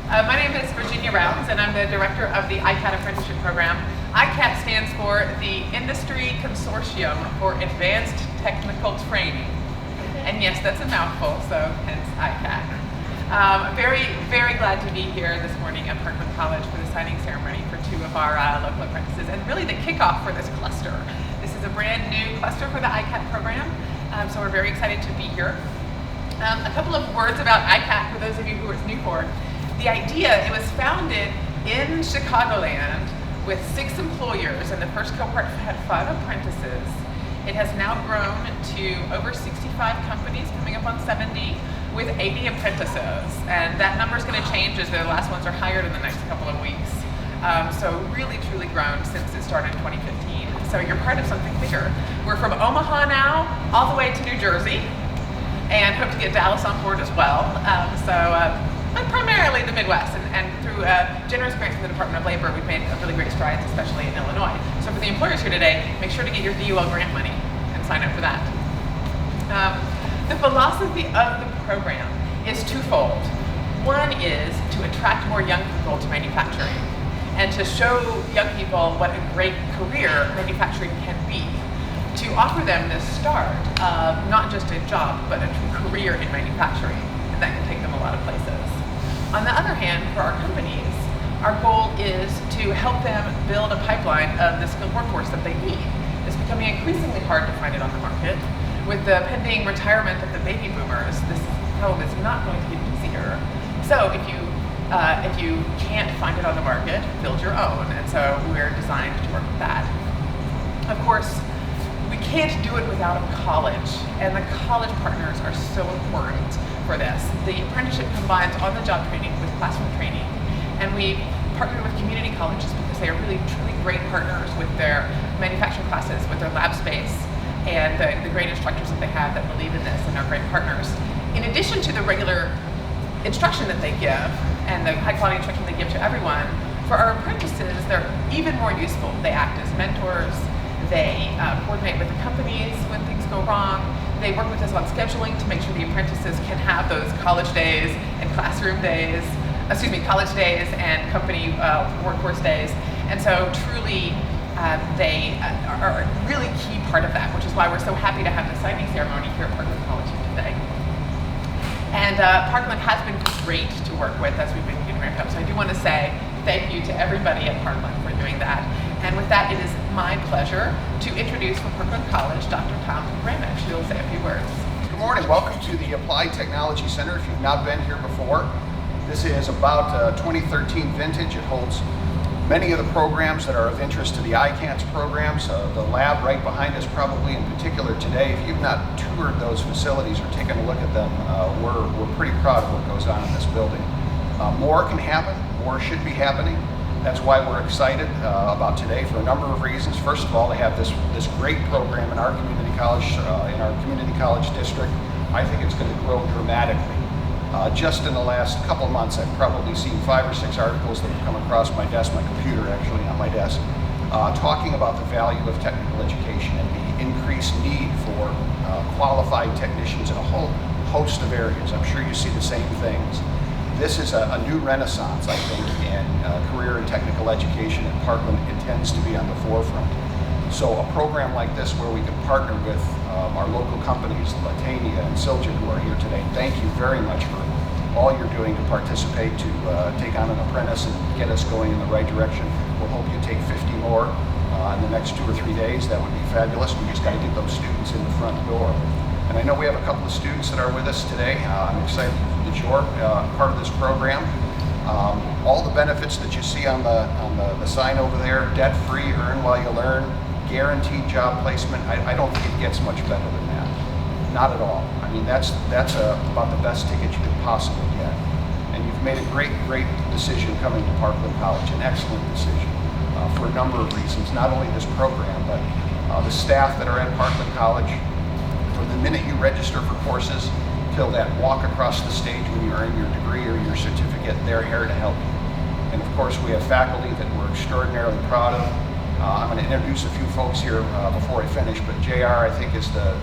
My name is Virginia Rounds, and I'm the director of the ICATT Apprenticeship Program. ICATT stands for the Industry Consortium for Advanced Technical Training. And yes, that's a mouthful, so hence ICATT. Very glad to be here this morning at Parkland College for the signing ceremony for two of our local apprentices, and really the kickoff for this cluster. This is a brand new cluster for the ICATT program, so we're very excited to be here. A couple of words about ICATT for those of you who are new for it. The idea, it was founded in Chicagoland with 6 employers, and the first cohort had 5 apprentices. It has now grown to over 65 companies, coming up on 70, with 80 apprentices. And that number is going to change as the last ones are hired in the next couple of weeks. So really, truly grown since it started in 2015. So you're part of something bigger. We're from Omaha now, all the way to New Jersey, and hope to get Dallas on board as well. But primarily the Midwest, and through generous grants from the Department of Labor, we've made really great strides, especially in Illinois. So for the employers here today, make sure to get your DUL grant money and sign up for that. The philosophy of the program is twofold. One is to attract more young people to manufacturing and to show young people what a great career manufacturing can be. To offer them the start of not just a job, but a true career in manufacturing, and that can take them a lot of places. On the other hand, for our companies, our goal is to help them build a pipeline of the skilled workforce that they need. It's becoming increasingly hard to find it on the market. With the pending retirement of the baby boomers, this problem is not going to get easier. So if you can't find it on the market, build your own, and so we're designed to work with that. Of course, we can't do it without a college, and the college partners are so important for this. The apprenticeship combines on-the-job training with classroom training, and we partner with community colleges because they are really, truly great partners with their manufacturing classes, with their lab space, and the great instructors that they have that believe in this and are great partners. In addition to the regular instruction that they give and the high-quality instruction they give to everyone, for our apprentices, they're even more useful. They act as mentors. They coordinate with the companies when things go wrong. They work with us on scheduling to make sure the apprentices can have those college days and classroom days, college days and company workforce days. And so truly, they are a really key part of that, which is why we're so happy to have the signing ceremony here at Parkland College today. And Parkland has been great to work with as we've been getting ramped up. So I do want to say thank you to everybody at Parkland for doing that. And with that, it is my pleasure to introduce from Parkland College, Dr. Tom Ramich, who will say a few words. Good morning. Welcome to the Applied Technology Center. If you've not been here before, this is about 2013 vintage. It holds many of the programs that are of interest to the ICATT's programs. The lab right behind us probably in particular today. If you've not toured those facilities or taken a look at them, we're pretty proud of what goes on in this building. More can happen. More should be happening. That's why we're excited about today for a number of reasons. First of all, they have this great program in our community college district. I think it's going to grow dramatically. Just in the last couple of months, I've probably seen 5 or 6 articles that have come across my desk, my computer actually on my desk, talking about the value of technical education and the increased need for qualified technicians in a whole host of areas. I'm sure you see the same things. This is a new renaissance, I think, in career and technical education, and Parkland intends to be on the forefront. So a program like this where we can partner with our local companies, Litania and Silgan, who are here today, thank you very much for all you're doing to participate, to take on an apprentice and get us going in the right direction. We'll hope you take 50 more in the next 2 or 3 days. That would be fabulous. We just got to get those students in the front door. And I know we have a couple of students that are with us today. I'm excited that you're part of this program. All the benefits that you see on the sign over there, debt-free, earn while you learn, guaranteed job placement, I don't think it gets much better than that. Not at all. I mean, that's about the best ticket you could possibly get. And you've made a great decision coming to Parkland College, an excellent decision for a number of reasons. Not only this program, but the staff that are at Parkland College. From the minute you register for courses till that walk across the stage when you earn your degree or your certificate, they're here to help you. And of course, we have faculty that we're extraordinarily proud of. I'm going to introduce a few folks here before I finish, but JR, I think, is the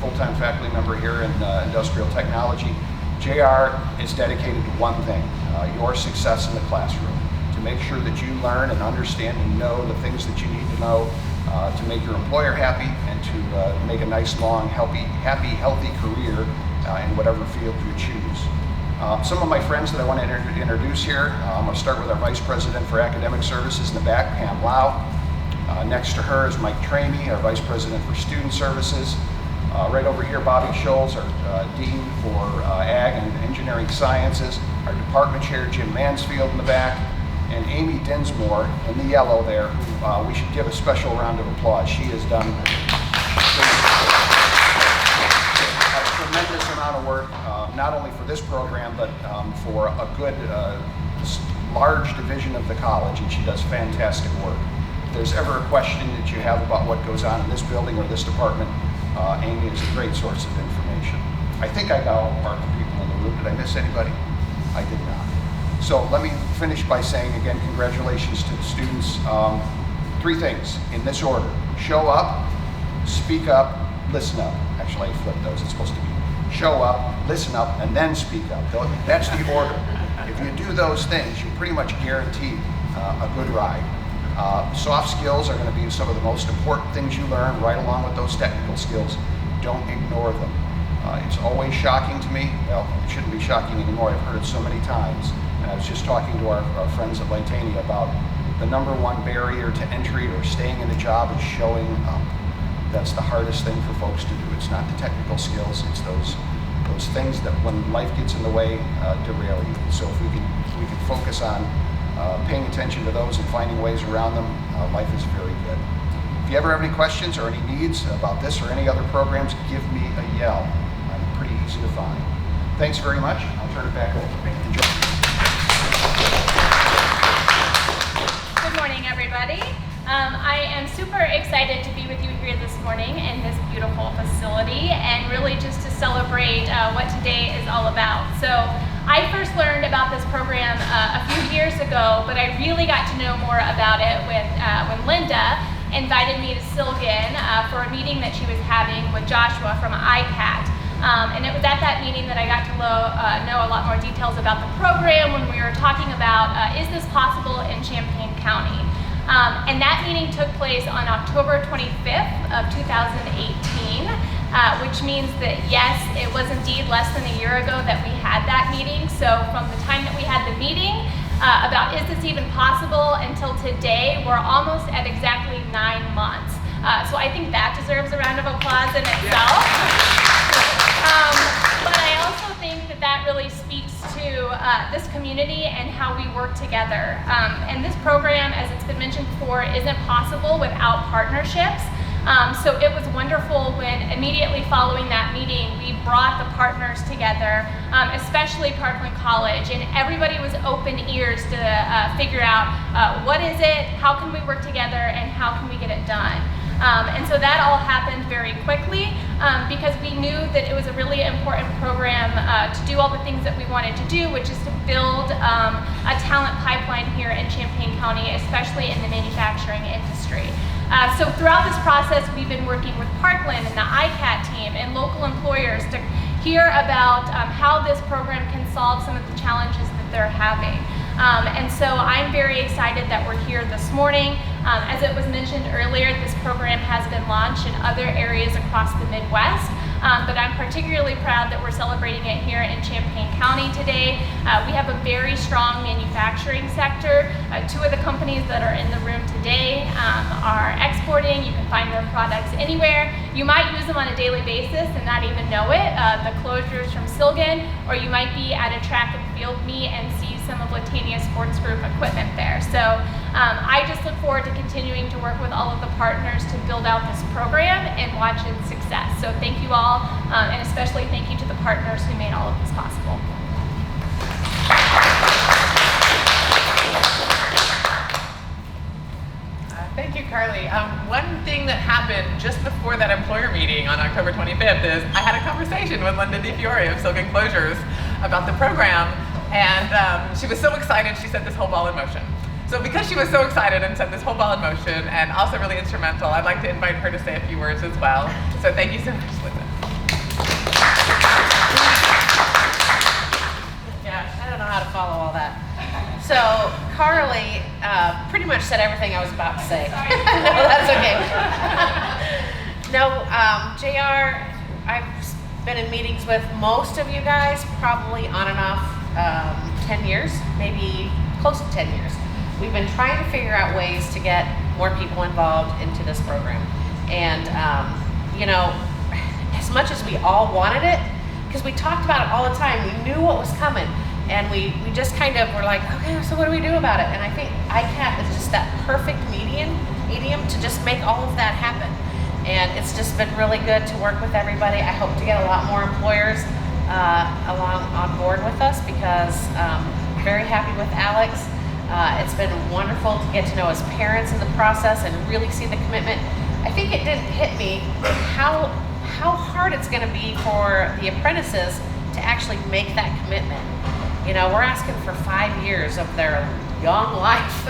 full-time faculty member here in Industrial Technology. JR is dedicated to one thing, your success in the classroom, to make sure that you learn and understand and know the things that you need to know to make your employer happy and to make a nice, long, healthy career in whatever field you choose. Some of my friends that I want to introduce here, I'm going to start with our Vice President for Academic Services in the back, Pam Lau. Next to her is Mike Tramey, our Vice President for Student Services. Right over here, Bobby Scholes, our Dean for Ag and Engineering Sciences. Our Department Chair, Jim Mansfield in the back. And Amy Dinsmore in the yellow there, who we should give a special round of applause. She has done a tremendous amount of work, not only for this program, but for a good, large division of the college, and she does fantastic work. If there's ever a question that you have about what goes on in this building or this department, Amy is a great source of information. I think I got all the Parkland people in the room. Did I miss anybody? I did not. So let me finish by saying again, congratulations to the students. 3 things in this order: show up, speak up, listen up. Actually, I flipped those. It's supposed to be show up, listen up, and then speak up. That's the order. If you do those things, you're pretty much guaranteed a good ride. Soft skills are going to be some of the most important things you learn, right along with those technical skills. Don't ignore them. It's always shocking to me. Well, it shouldn't be shocking anymore. I've heard it so many times. And I was just talking to our friends at Litania about the #1 barrier to entry or staying in a job is showing up. That's the hardest thing for folks to do. It's not the technical skills. It's those things that when life gets in the way, derail you. So if we can focus on paying attention to those and finding ways around them, life is very good. If you ever have any questions or any needs about this or any other programs, give me a yell. I'm pretty easy to find. Thanks very much. I'll turn it back over. Enjoy. Good morning, everybody. I am super excited to be with you here this morning in this beautiful facility and really just to celebrate what today is all about. So I first learned about this program a few years ago, but I really got to know more about it when Linda invited me to Silgan for a meeting that she was having with Joshua from ICATT. And it was at that meeting that I got to know a lot more details about the program when we were talking about, is this possible in Champaign County? And that meeting took place on October 25th of 2018, which means that yes, it was indeed less than a year ago that we had that meeting. So from the time that we had the meeting about is this even possible until today, we're almost at exactly 9 months. So I think that deserves a round of applause in itself. But I also think that that really speaks to this community and how we work together. And this program, as it's been mentioned before, isn't possible without partnerships. So it was wonderful when immediately following that meeting, we brought the partners together, especially Parkland College, and everybody was open ears to figure out what is it, how can we work together, and how can we get it done. And so that all happened very quickly because we knew that it was a really important program to do all the things that we wanted to do, which is to build a talent pipeline here in Champaign County, especially in the manufacturing industry. So throughout this process, we've been working with Parkland and the ICATT team and local employers to hear about how this program can solve some of the challenges that they're having. And so I'm very excited that we're here this morning. As it was mentioned earlier, this program has been launched in other areas across the Midwest, but I'm particularly proud that we're celebrating it here in Champaign County today. We have a very strong manufacturing sector. 2 of the companies that are in the room today are exporting. You can find their products anywhere. You might use them on a daily basis and not even know it. The closures from Silgan, or you might be at a track and field meet and see some of Litania Sports Group equipment there. So I just look forward to continuing to work with all of the partners to build out this program and watch its success. So thank you all, and especially thank you to the partners who made all of this possible. Thank you, Carly. One thing that happened just before that employer meeting on October 25th is I had a conversation with Linda DiFiore of Silgan Closures about the program, and she was so excited she set this whole ball in motion. So because she was so excited and set this whole ball in motion and also really instrumental, I'd like to invite her to say a few words as well. So thank you so much, Linda. literally pretty much said everything I was about to say. No, that's okay. No, JR, I've been in meetings with most of you guys, probably on and off 10 years, maybe close to 10 years. We've been trying to figure out ways to get more people involved into this program. And, you know, as much as we all wanted it, because we talked about it all the time, we knew what was coming, and we just kind of were like, okay, so what do we do about it? And I think ICATT is just that perfect medium to just make all of that happen. And it's just been really good to work with everybody. I hope to get a lot more employers along on board with us, because very happy with Alex. It's been wonderful to get to know his parents in the process and really see the commitment. I think it didn't hit me how hard it's going to be for the apprentices to actually make that commitment. You know, we're asking for 5 years of their young life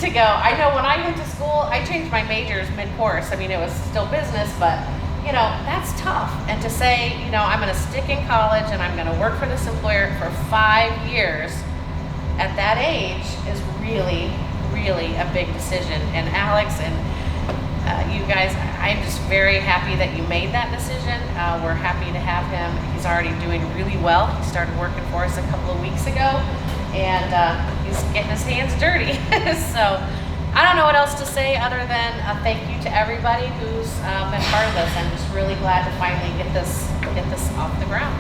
to go. I know when I went to school, I changed my majors mid-course. I mean, it was still business, but you know, that's tough. And to say, you know, I'm going to stick in college and I'm going to work for this employer for 5 years at that age is really, really a big decision. And Alex and you guys, I'm just very happy that you made that decision. We're happy to have him. He's already doing really well. He started working for us a couple of weeks ago, and he's getting his hands dirty. So I don't know what else to say other than a thank you to everybody who's been part of this. I'm just really glad to finally get this off the ground.